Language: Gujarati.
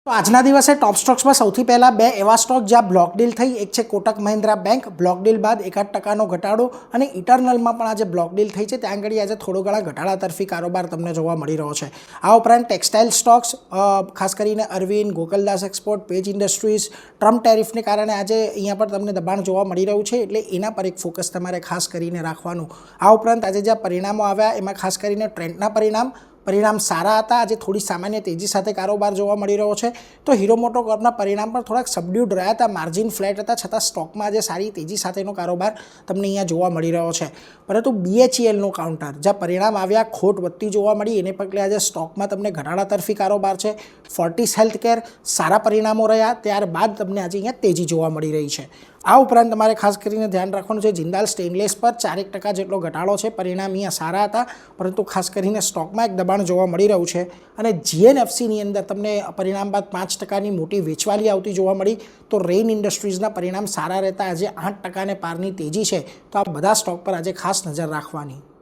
તો આજના દિવસે ટોપ સ્ટોક્સમાં સૌથી પહેલાં બે એવા સ્ટોક જ્યાં બ્લોક ડીલ થઈ, એક છે Kotak Mahindra bank, block deal બાદ 1% ઘટાડો, અને ઇટરનલમાં પણ આજે બ્લોક ડીલ થઈ છે, ત્યાં આગળ આજે થોડો ઘણા ઘટાડા તરફી કારોબાર તમને જોવા મળી રહ્યો છે। આ ઉપરાંત ટેક્સટાઇલ સ્ટોક્સ ખાસ કરીને Arvind, Gokaldas Export, Page Industries, Trump ટેરિફને કારણે આજે અહીંયા પર તમને દબાણ જોવા મળી રહ્યું છે, એટલે એના પર એક ફોકસ તમારે ખાસ કરીને રાખવાનું। આ ઉપરાંત આજે જ્યાં પરિણામો આવ્યા એમાં ખાસ કરીને ટ્રેન્ડના પરિણામ સારા હતા। આજે થોડી સામાન્ય તેજી સાથે કારોબાર જોવા મળી રહ્યો છે। તો હીરો મોટોકોર્પના પરિણામ પણ થોડાક સબડ્યુડ રહ્યા હતા, માર્જિન ફ્લેટ હતા, છતાં સ્ટોકમાં આજે સારી તેજી સાથેનો કારોબાર તમને અહીંયા જોવા મળી રહ્યો છે। પરંતુ BHELનું કાઉન્ટર જ્યાં પરિણામ આવ્યા, ખોટ વધતી જોવા મળી, એને પગલે આજે સ્ટોકમાં તમને ઘટાડા તરફી કારોબાર છે। ફોર્ટિસ હેલ્થકેર સારા પરિણામો રહ્યા, ત્યારબાદ તમને આજે અહીંયા તેજી જોવા મળી રહી છે। આ ઉપરાંત તમારે ખાસ કરીને ધ્યાન રાખવાનું છે જિંદાલ સ્ટેનલેસ પર 4% જેટલો ઘટાડો છે, પરિણામ અહીંયા સારા હતા, પરંતુ ખાસ કરીને સ્ટોકમાં એક દબાણ જોવા મળી રહ્યું છે। અને GNFCની અંદર તમને પરિણામ બાદ 5%ની મોટી વેચવાલી આવતી જોવા મળી, તો રેઇન ઇન્ડસ્ટ્રીઝના પરિણામ સારા રહેતા આજે 8% પારની તેજી છે। તો આ બધા સ્ટોક પર આજે ખાસ નજર રાખવાની।